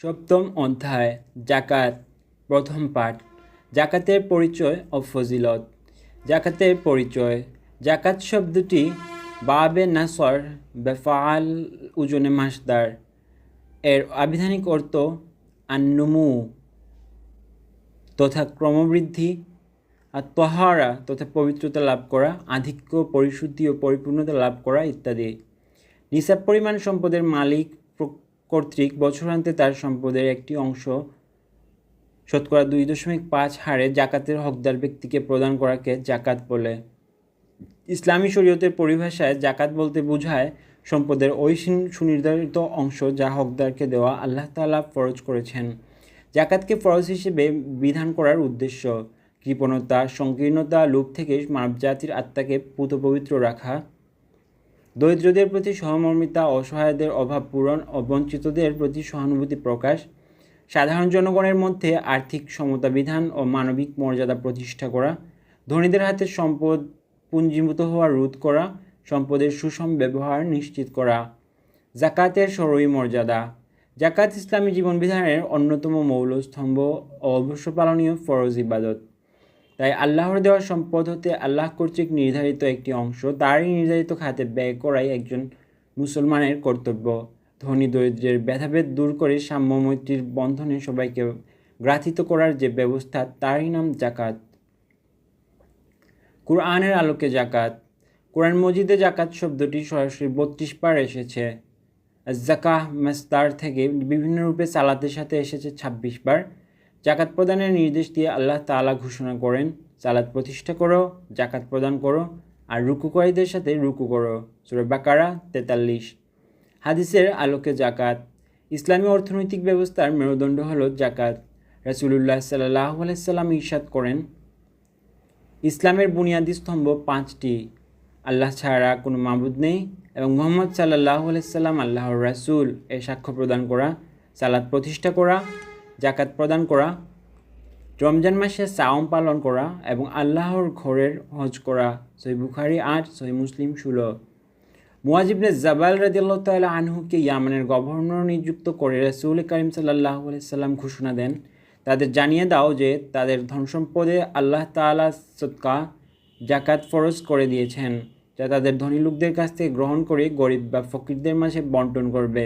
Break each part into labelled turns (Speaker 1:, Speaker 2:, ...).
Speaker 1: সপ্তম অধ্যায় জাকাত। প্রথম পাঠ। জাকাতের পরিচয় ও ফজিলত। জাকাতের পরিচয়। জাকাত শব্দটি বাবে নাসর বেফাল উজনে মাসদার এর আবিধানিক অর্থ আন্নুমু তথা ক্রমবৃদ্ধি, আর তহারা তথা পবিত্রতা লাভ করা, আধিক্য, পরিশুদ্ধি ও পরিপূর্ণতা লাভ করা ইত্যাদি। নিসাব পরিমাণ সম্পদের মালিক কর্তৃক বছরান্তে তার সম্পদের একটি অংশ শতকরা 2.5 হারে জাকাতের হকদার ব্যক্তিকে প্রদান করাকে জাকাত বলে। ইসলামী শরীয়তের পরিভাষায় জাকাত বলতে বোঝায় সম্পদের ওই সুনির্ধারিত অংশ যা হকদারকে দেওয়া আল্লাহ তাআলা ফরজ করেছেন। জাকাতকে ফরজ হিসেবে বিধান করার উদ্দেশ্য কৃপণতা, সংকীর্ণতা, লোভ থেকে মানবজাতির আত্মাকে পবিত্র রাখা, দরিদ্রদের প্রতি সহমর্মিতা, অসহায়দের অভাব পূরণ ও বঞ্চিতদের প্রতি সহানুভূতি প্রকাশ, সাধারণ জনগণের মধ্যে আর্থিক সমতা বিধান ও মানবিক মর্যাদা প্রতিষ্ঠা করা, ধনীদের হাতে সম্পদ পুঞ্জীভূত হওয়া রোধ করা, সম্পদের সুষম ব্যবহার নিশ্চিত করা। জাকাতের শরঈ মর্যাদা। জাকাত ইসলামী জীবনবিধানের অন্যতম মৌলস্তম্ভ ও অবশ্য পালনীয় ফরজ ইবাদত। তাই আল্লাহর দেওয়া সম্পদ হতে আল্লাহ কর্তৃক নির্ধারিত একটি অংশ তারই নির্ধারিত খাতে ব্যয় করাই একজন মুসলমানের কর্তব্য। ধনী দরিদ্রের ভেদাভেদ দূর করে সাম্য মৈত্রীর বন্ধনে সবাইকে গ্রাথিত করার যে ব্যবস্থা তারই নাম জাকাত। কুরআনের আলোকে জাকাত। কোরআন মজিদে জাকাত শব্দটি সরাসরি 32 বার এসেছে। জাকাহ মাসদার থেকে বিভিন্ন রূপে সালাতের সাথে এসেছে 26 বার। জাকাত প্রদানের নির্দেশ দিয়ে আল্লাহ তাআলা ঘোষণা করেন, সালাত প্রতিষ্ঠা করো, জাকাত প্রদান করো, আর রুকুকারীদের সাথে রুকু করো। সূরা বাকারা 43। হাদিসের আলোকে জাকাত। ইসলামী অর্থনৈতিক ব্যবস্থার মেরুদণ্ড হল জাকাত। রাসূলুল্লাহ সাল্লাল্লাহু আলাইহি সাল্লাম ইরশাদ করেন, ইসলামের বুনিয়াদি স্তম্ভ 5টি। আল্লাহ ছাড়া কোনো মাবুদ নেই এবং মুহাম্মদ সাল্লাল্লাহু আলাইহি সাল্লাম আল্লাহর রাসূল এর সাক্ষ্য প্রদান করা, সালাত প্রতিষ্ঠা করা, জাকাত প্রদান করা, রমজান মাসে সাওম পালন করা এবং আল্লাহর ঘরের হজ করা। সহিহ বুখারী 8, সহিহ মুসলিম 16। মুআয ইবনে জাবাল রাদিয়াল্লাহু তাআলা আনহুকে ইয়ামানের গভর্নর নিযুক্ত করে রাসূল কারীম সাল্লাল্লাহু আলাইহি সাল্লাম ঘোষণা দেন, তাদের জানিয়ে দাও যে তাদের ধনসম্পদে আল্লাহ তাআলা সদকা জাকাত ফরজ করে দিয়েছেন, যা তাদের ধনী লোকদের কাছ থেকে গ্রহণ করে গরিব বা ফকিরদের মাঝে বন্টন করবে।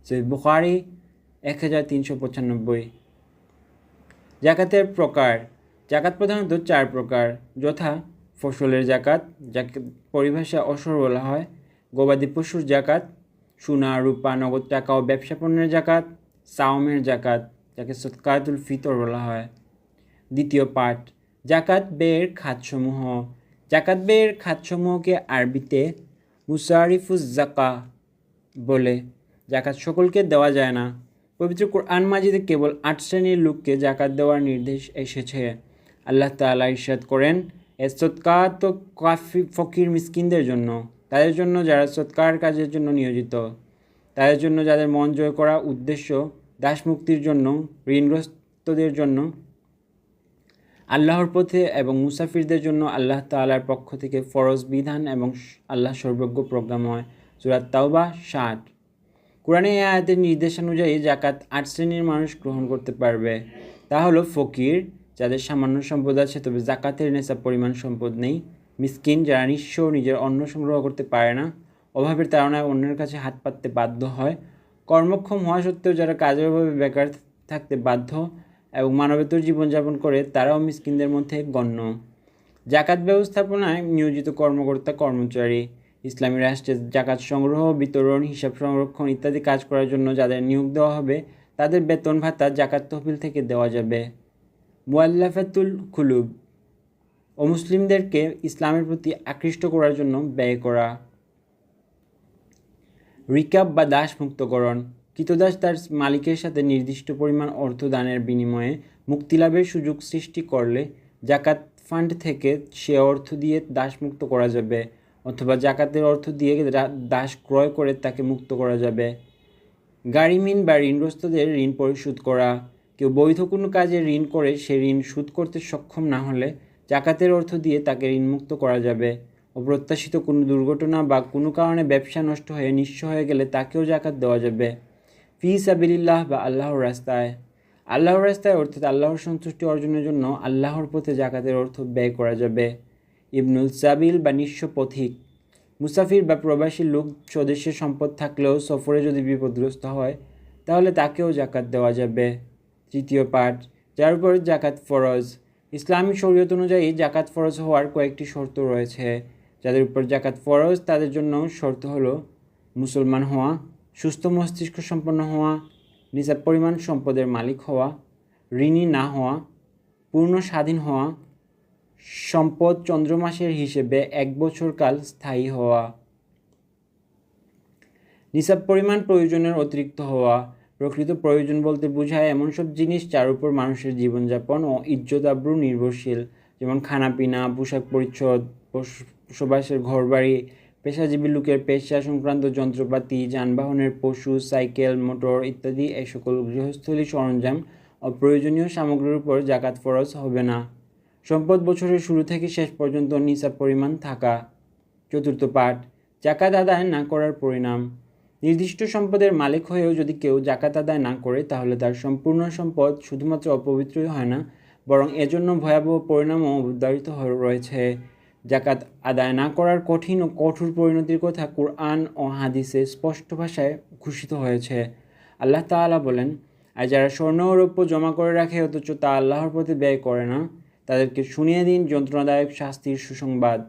Speaker 1: সহিহ বুখারী 1395। জাকাতের প্রকার। জাকাত প্রধানত 4 প্রকার, যথা ফসলের জাকাত, যাকে পরিভাষা অসর বলা হয়, গবাদি পশুর জাকাত, সোনা, রূপা, নগদ টাকা ও ব্যবসা পণ্যের জাকাত, সাওমের জাকাত, যাকে সদকাতুল ফিতর বলা হয়। দ্বিতীয় পাঠ। জাকাত ব্যয়ের খাতসমূহ। জাকাত ব্যয়ের খাতসমূহকে আরবিতে মুসারিফুজ জাকা বলে। জাকাত সকলকে দেওয়া যায় না। পবিত্র কোরআন মাজিদে কেবল 8 শ্রেণীর লোককে জাকাত দেওয়ার নির্দেশ এসেছে। আল্লাহ তাআলা ইরশাদ করেন, এ সদকাত তো কাফি ফকির মিসকিনদের জন্য, তাদের জন্য যারা সদকার কাজের জন্য নিয়োজিত, তাদের জন্য যাদের মন জয় করা উদ্দেশ্য, দাসমুক্তির জন্য, ঋণগ্রস্তদের জন্য, আল্লাহর পথে এবং মুসাফিরদের জন্য আল্লাহ তাআলার পক্ষ থেকে ফরজ বিধান এবং আল্লাহ সর্বজ্ঞ প্রজ্ঞাময়। সূরা তাওবা 60। কোরআনে এই আয়াতের নির্দেশানুযায়ী জাকাত 8 শ্রেণীর মানুষ গ্রহণ করতে পারবে। তা হলো ফকির, যাদের সামান্য সম্পদ আছে তবে জাকাতের নেশাব পরিমাণ সম্পদ নেই; মিসকিন, যারা নিঃস্ব, নিজের অন্ন সংগ্রহ করতে পারে না, অভাবের তাড়নায় অন্যের কাছে হাত পাততে বাধ্য হয়; কর্মক্ষম হওয়া সত্ত্বেও যারা কাজের অভাবে বেকার থাকতে বাধ্য এবং মানবেতর জীবনযাপন করে, তারাও মিসকিনদের মধ্যে গণ্য। জাকাত ব্যবস্থাপনায় নিয়োজিত কর্মকর্তা কর্মচারী। ইসলামী রাষ্ট্রে জাকাত সংগ্রহ, বিতরণ, হিসাব সংরক্ষণ ইত্যাদি কাজ করার জন্য যাদের নিয়োগ দেওয়া হবে, তাদের বেতন ভাতা জাকাত তহবিল থেকে দেওয়া যাবে। মুআল্লাফাতুল কুলুব। অমুসলিমদেরকে ইসলামের প্রতি আকৃষ্ট করার জন্য ব্যয় করা। রিকাব বা দাস মুক্তকরণ। কৃতদাস তার মালিকের সাথে নির্দিষ্ট পরিমাণ অর্থ দানের বিনিময়ে মুক্তিলাভের সুযোগ সৃষ্টি করলে জাকাত ফান্ড থেকে সে অর্থ দিয়ে দাস মুক্ত করা যাবে, অথবা জাকাতের অর্থ দিয়ে দাস ক্রয় করে তাকে মুক্ত করা যাবে। গারিমিন বা ঋণগ্রস্তদের ঋণ পরিশোধ করা। কেউ বৈধ কোনো কাজে ঋণ করে সে ঋণ শোধ করতে সক্ষম না হলে জাকাতের অর্থ দিয়ে তাকে ঋণমুক্ত করা যাবে। অপ্রত্যাশিত কোনো দুর্ঘটনা বা কোনো কারণে ব্যবসা নষ্ট হয়ে নিঃস্ব হয়ে গেলে তাকেও জাকাত দেওয়া যাবে। ফি সাবিলিল্লাহ বা আল্লাহর রাস্তায়। আল্লাহর রাস্তায় অর্থাৎ আল্লাহর সন্তুষ্টি অর্জনের জন্য আল্লাহর পথে জাকাতের অর্থ ব্যয় করা যাবে। ইবনুল সাবিল বা নিঃস্ব পথিক, মুসাফির বা প্রবাসী লোক স্বদেশে সম্পদ থাকলেও সফরে যদি বিপদগ্রস্ত হয় তাহলে তাকেও জাকাত দেওয়া যাবে। তৃতীয় পাঠ, যার উপর জাকাত ফরজ। ইসলামী শরীয়ত অনুযায়ী জাকাত ফরজ হওয়ার কয়েকটি শর্ত রয়েছে। যাদের উপর জাকাত ফরজ তাদের জন্য শর্ত হলো মুসলমান হওয়া, সুস্থ মস্তিষ্ক সম্পন্ন হওয়া, নিসাব পরিমাণ সম্পদের মালিক হওয়া, ঋণী না হওয়া, পূর্ণ স্বাধীন হওয়া, সম্পদ চন্দ্রমাসের হিসেবে 1 বছর কাল স্থায়ী হওয়া। নিসাব পরিমাণ প্রয়োজনের অতিরিক্ত হওয়া। প্রকৃত প্রয়োজন বলতে বোঝায় এমন সব জিনিস যার উপর মানুষের জীবনযাপন ও ইজ্জত আবরু নির্ভরশীল, যেমন খানাপিনা, পোশাক পরিচ্ছদ, বসবাসের ঘরবাড়ি, পেশাজীবী লোকের পেশা সংক্রান্ত যন্ত্রপাতি, যানবাহনের পশু, সাইকেল, মোটর ইত্যাদি। এই সকল গৃহস্থলী সরঞ্জাম ও প্রয়োজনীয় সামগ্রীর উপর জাকাত ফরজ হবে না। সম্পদ বছরের শুরু থেকে শেষ পর্যন্ত নিসাব পরিমাণ থাকা। চতুর্থ পাঠ, জাকাত আদায় না করার পরিণাম। নির্দিষ্ট সম্পদের মালিক হয়েও যদি কেউ জাকাত আদায় না করে তাহলে তার সম্পূর্ণ সম্পদ শুধুমাত্র অপবিত্রই হয় না, বরং এজন্য ভয়াবহ পরিণামও অবধারিত রয়েছে। জাকাত আদায় না করার কঠিন ও কঠোর পরিণতির কথা কুরআন ও হাদিসে স্পষ্ট ভাষায় ঘোষিত হয়েছে। আল্লাহ তাআলা বলেন, আর যারা স্বর্ণ ও রৌপ্য জমা করে রাখে অথচ তা আল্লাহর পথে ব্যয় করে না, তাদেরকে শুনিয়ে দিন যন্ত্রণাদায়ক শাস্তির সুসংবাদ।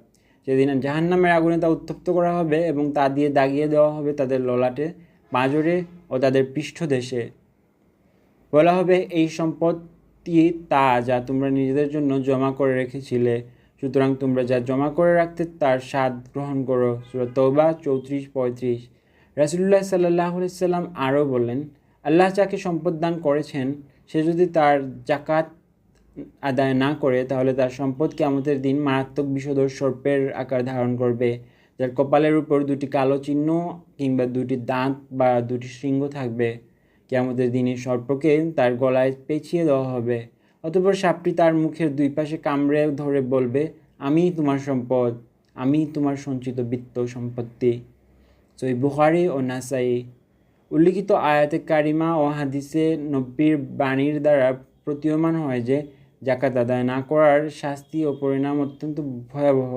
Speaker 1: যেদিন জাহান্নামের আগুনে তা উত্তপ্ত করা হবে এবং তা দিয়ে দাগিয়ে দেওয়া হবে তাদের ললাটে, পাঁজরে ও তাদের পৃষ্ঠদেশে। বলা হবে, এই সম্পত্তি তা যা তোমরা নিজেদের জন্য জমা করে রেখেছিলে, সুতরাং তোমরা যা জমা করে রাখতে তার স্বাদ গ্রহণ করো। সূরা তওবা 34-35। রাসূলুল্লাহ সাল্লাল্লাহু আলাইহি সাল্লাম আরও বললেন, আল্লাহ যাকে সম্পদ দান করেছেন সে যদি তার জাকাত আদায় না করে তাহলে তার সম্পদ কিয়ামতের দিন মারাত্মক বিষধর সর্পের আকার ধারণ করবে, যার কপালের উপর 2টি কালো চিহ্ন কিংবা 2টি দাঁত বা 2টি শৃঙ্গ থাকবে। কিয়ামতের দিনে সর্পকে তার গলায় পেঁচিয়ে দেওয়া হবে। অতঃপর সাপটি তার মুখের 2 পাশে কামড়ে ধরে বলবে, আমিই তোমার সম্পদ, আমিই তোমার সঞ্চিত বিত্ত সম্পত্তি। সহিহ বুখারী ও নাসাই। উল্লিখিত আয়াতে কারিমা ও হাদিসে নবীর বাণীর দ্বারা প্রতীয়মান হয় যে জাকাত আদায় না করার শাস্তি ও পরিণাম অত্যন্ত ভয়াবহ।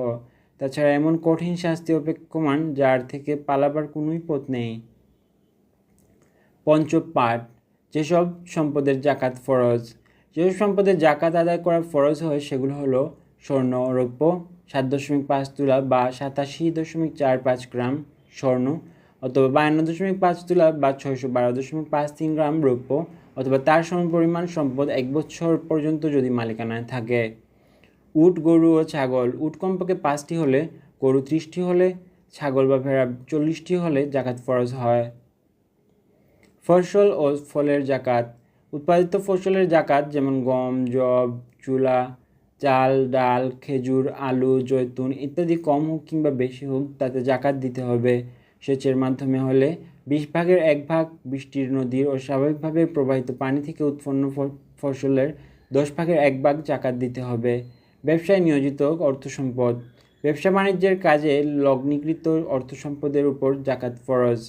Speaker 1: তাছাড়া এমন কঠিন শাস্তি অপেক্ষমান যার থেকে পালাবার কোনোই পথ নেই। পঞ্চম পাঠ, যেসব সম্পদের জাকাত ফরজ। যেসব সম্পদের জাকাত আদায় করা ফরজ হয় সেগুলো হলো স্বর্ণ ও রৌপ্য 7.5 তোলা বা 87.45 গ্রাম স্বর্ণ, অথবা 52.5 তোলা বা 612.53 গ্রাম রৌপ্য, অথবা তার সমপরিমাণ সম্পদ 1 বছর পর্যন্ত যদি মালিকানায় থাকে। উট, গরু ও ছাগল। উট কমপক্ষে 5টি হলে, গরু 30টি হলে, ছাগল বা ভেড়া 40টি হলে জাকাত ফরজ হয়। ফসল ও ফলের জাকাত। উৎপাদিত ফসলের জাকাত যেমন গম, যব, চুলা, চাল, ডাল, খেজুর, আলু, জৈতুন ইত্যাদি কম হোক কিংবা বেশি হোক তাতে জাকাত দিতে হবে। সেচের মাধ্যমে হলে 20 ভাগের 1 ভাগ, বৃষ্টির, নদীর ও স্বাভাবিকভাবে প্রবাহিত পানি থেকে উৎপন্ন ফসলের 10 ভাগের 1 ভাগ জাকাত দিতে হবে। ব্যবসায় নিয়োজিত অর্থ সম্পদ। ব্যবসা বাণিজ্যের কাজে লগ্নিকৃত অর্থ সম্পদের উপর জাকাত ফরজ।